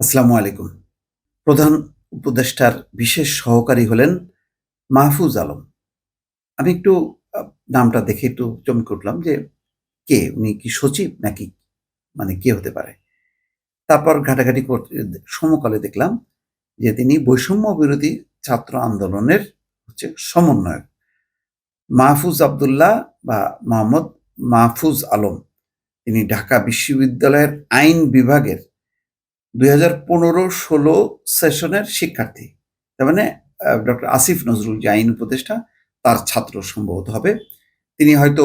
আসসালামু আলাইকুম। প্রধান উপদেষ্টার বিশেষ সহকারী হলেন মাহফুজ আলম। আমি একটু আ নামটা দেখে একটু চমকে উঠলাম যে কে? উনি কি সচিব নাকি মানে কে হতে পারে? তারপর ঘাটাঘাটি সমকালে দেখলাম যে তিনি বৈষম্য বিরোধী ছাত্র আন্দোলনের সমন্বয়ক। মাহফুজ আব্দুল্লাহ বা মোহাম্মদ মাহফুজ আলম। তিনি ঢাকা বিশ্ববিদ্যালয়ের আইন বিভাগের ২০১৫-১৬ সেশনের শিক্ষার্থী। তার মানে ডক্টর আসিফ নজরুল যে আইন উপদেষ্টা তার ছাত্র সম্ভবত হবে। তিনি হয়তো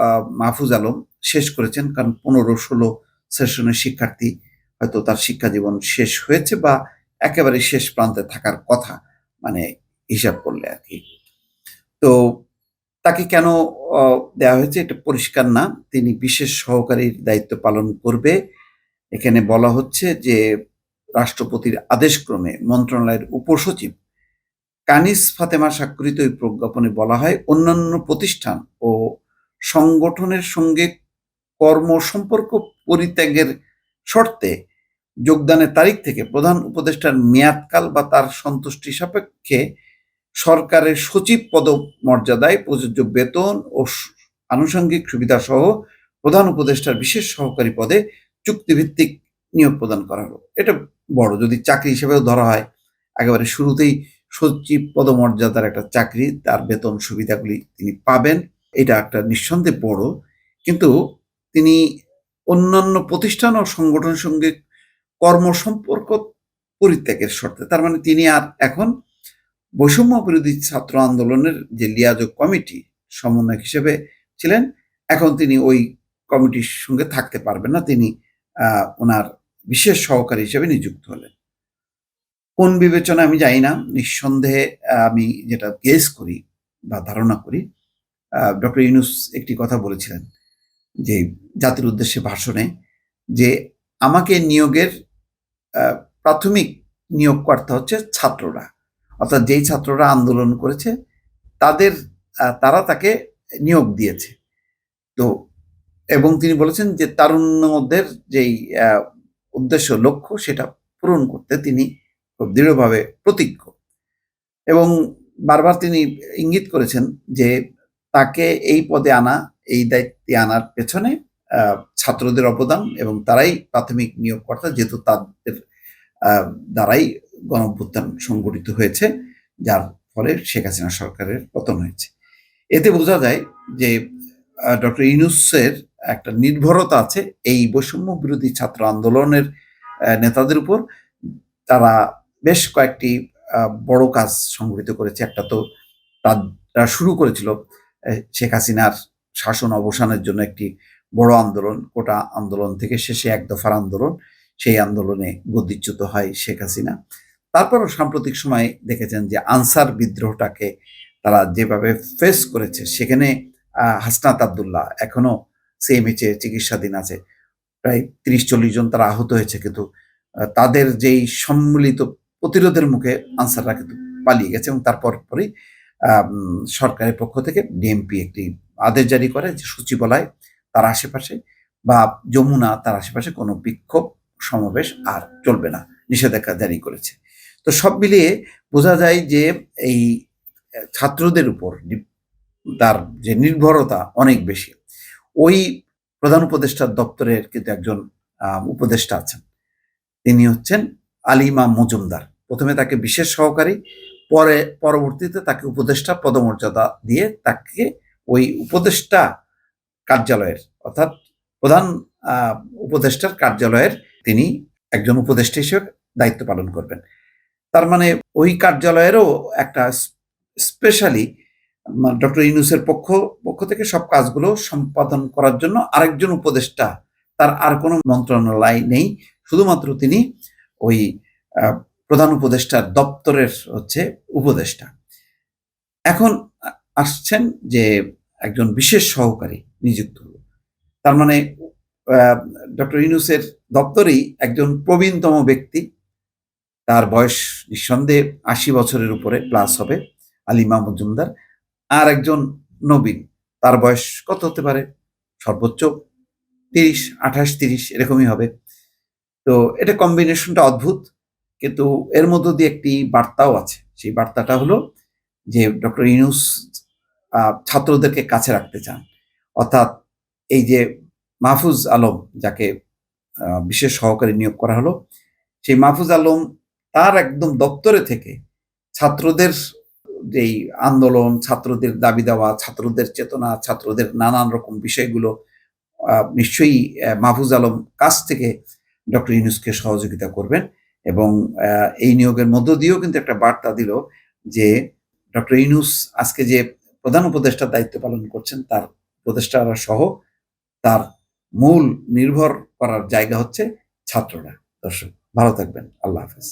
আ মাহফুজ আলম শেষ করেছেন। কারণ ১৫-১৬ সেশনের শিক্ষার্থী হয়তো তার শিক্ষা জীবন শেষ হয়েছে বা একেবারে শেষ প্রান্তে থাকার কথা। মানে হিসাব করলে আরকি। তো তাকে কেন অ দেয়া হয়েছে এটা পরিষ্কার না। তিনি বিশেষ সহকারীর দায়িত্ব পালন করবে। এখানে বলা হচ্ছে যে রাষ্ট্রপতির আদেশক্রমে মন্ত্রণালয়ের উপসচিব কানিজ ফাতেমা স্বাক্ষরিত ওই প্রজ্ঞাপনে বলা হয় অন্যান্য প্রতিষ্ঠান ও সংগঠনের সঙ্গে কর্মসম্পর্ক পরিত্যাগের শর্তে যোগদানের তারিখ থেকে প্রধান উপদেষ্টার মেয়াদকাল বা তার সন্তুষ্টি সাপেক্ষে সরকারের সচিব পদমর্যাদায় প্রযোজ্য বেতন ও আনুষঙ্গিক সুবিধাসহ প্রধান উপদেষ্টার বিশেষ সহকারী পদে চুক্তিভিত্তিক নিয়োগ প্রদান করা হলো। এটা বড় যদি চাকরি হিসেবেও ধরা হয়, একেবারে শুরুতেই সচিব পদমর্যাদার একটা চাকরি, তার বেতন সুবিধাগুলি তিনি পাবেন। এটা একটা নিঃসন্দেহে বড়। কিন্তু তিনি অন্যান্য প্রতিষ্ঠান ও সংগঠনের সঙ্গে কর্মসম্পর্ক পরিত্যাগের শর্তে। তার মানে তিনি আর এখন বৈষম্য বিরোধী ছাত্র আন্দোলনের যে লিয়াজোগ কমিটি সমন্বয়ক হিসেবে ছিলেন, এখন তিনি ওই কমিটির সঙ্গে থাকতে পারবেন না। তিনি উনার বিশেষ সহকারী হিসেবে নিযুক্ত হলেন। কোন বিবেচনায় আমি জানি না। নিঃসন্দেহে আমি যেটা গেস করি বা ধারণা করি, ডক্টর ইউনূস একটি কথা বলেছিলেন যে জাতির উদ্দেশ্যে ভাষণে যে, "আমাকে নিয়োগের আ প্রাথমিক নিয়োগকর্তা হচ্ছে ছাত্ররা।" অর্থাৎ যেই ছাত্ররা আন্দোলন করেছে তাদের তারা তাকে নিয়োগ দিয়েছে। তো এবং তিনি বলেছেন যে তারুণ্যদের যেই আ উদ্দেশ্য লক্ষ্য সেটা পূরণ করতে তিনি খুব দৃঢ়ভাবে প্রতিজ্ঞ। এবং বারবার তিনি ইঙ্গিত করেছেন যে তাকে এই পদে আনা, এই দায়িত্বে আনার পেছনে আ ছাত্রদের অবদান এবং তারাই প্রাথমিক নিয়োগকর্তা যেহেতু তাদের আ দ্বারাই গণঅভ্যুত্থান সংগঠিত হয়েছে, যার ফলে শেখ হাসিনা সরকারের পতন হয়েছে। এতে বোঝা যায় যে ডক্টর ইউনূসের একটা নির্ভরতা আছে এই বৈষম্য বিরোধী ছাত্র আন্দোলনের নেতাদের উপর। তারা বেশ কয়েকটি আ বড় কাজ সংগঠিত করেছে। একটা তো তারা শুরু করেছিল শেখ হাসিনার শাসন অবসানের জন্য একটি বড় আন্দোলন, কোটা আন্দোলন থেকে শেষে এক দফার আন্দোলন। সেই আন্দোলনে গদিচ্যুত হয় শেখ হাসিনা। তারপরও সাম্প্রতিক সময়ে দেখেছেন যে আনসার বিদ্রোহটাকে তারা যেভাবে ফেস করেছে সেখানে হাসনাত আব্দুল্লাহ এখনো সিএমএইচে চিকিৎসাধীন আছে। প্রায় ৩০-৪০ জন তারা আহত হয়েছে কিন্তু তাদের যেই সম্মিলিত প্রতিরোধের মুখে আনসাররা কিন্তু পালিয়ে গেছে এবং তার পরপরই সরকারের পক্ষ থেকে ডিএমপি একটি আদেশ জারি করে যে সচিবালয় তার আশেপাশে বা যমুনা তার আশেপাশে কোনো বিক্ষোভ সমাবেশ আর চলবে না। নিষেধাজ্ঞা জারি করেছে। তো সব মিলিয়ে বোঝা যায় যে এই ছাত্রদের উপর তার যে নির্ভরতা অনেক বেশি। ওই প্রধান উপদেষ্টার দপ্তরের কিন্তু একজন উপদেষ্টা আছেন। তিনি হচ্ছেন আলী ইমাম মজুমদার। ১ম এ তাকে বিশেষ সহকারী, পরবর্তীতে তাকে উপদেষ্টা পদমর্যাদা দিয়ে তাকে ওই উপদেষ্টা কার্যালয়ের অর্থাৎ প্রধান আ উপদেষ্টার কার্যালয়ের তিনি একজন উপদেষ্টা হিসেবে দায়িত্ব পালন করবেন। তার মানে ওই কার্যালয়েরও একটা স্পেশালি ডক্টর ইউনূসের পক্ষ থেকে সব কাজগুলো সম্পাদন করার জন্য আরেকজন উপদেষ্টা, তার আর কোনো মন্ত্রণালয় নেই। শুধুমাত্র তিনি ওই আ প্রধান উপদেষ্টার দপ্তরের উপদেষ্টা। এখন আসছেন যে একজন বিশেষ সহকারী নিযুক্ত হলো। তার মানে আ ডক্টর ইউনূসের দপ্তরেই একজন প্রবীণতম ব্যক্তি, তার বয়স নিঃসন্দেহে ৮০ বছরের উপরে প্লাস হবে, আলিমা মজুমদার। আর একজন নবীন, তার বয়স কত হতে পারে? সর্বোচ্চ ৩০, ২৮, ৩০ এরকমই হবে। তো তো এটা কম্বিনেশনটা অদ্ভুত, কিন্তু এর মধ্য দিয়ে একটি বার্তাও আছে। সেই বার্তাটা হলো যে ডক্টর ইউনূস ছাত্রদেরকে কাছে রাখতে চান। অর্থাৎ এই যে মাহফুজ আলম যাকে বিশেষ সহকারী নিয়োগ করা হলো, সেই মাহফুজ আলম তার একদম দপ্তরে থেকে ছাত্রদের যেই আন্দোলন, ছাত্রদের দাবি দেওয়া, ছাত্রদের চেতনা, ছাত্রদের নানান রকম বিষয়গুলো নিশ্চয়ই মাহফুজ আলম কাছ থেকে ডক্টর ইউনূসকে সহযোগিতা করবেন, এবং এই নিয়োগের মধ্য দিয়েও কিন্তু একটা বার্তা দিল যে ডক্টর ইউনূস আজকে যে প্রধান উপদেষ্টার দায়িত্ব পালন করছেন, তার উপদেষ্টারা সহ তার মূল নির্ভর করার জায়গা হচ্ছে ছাত্ররা। দর্শক ভালো থাকবেন। আল্লাহ হাফেজ।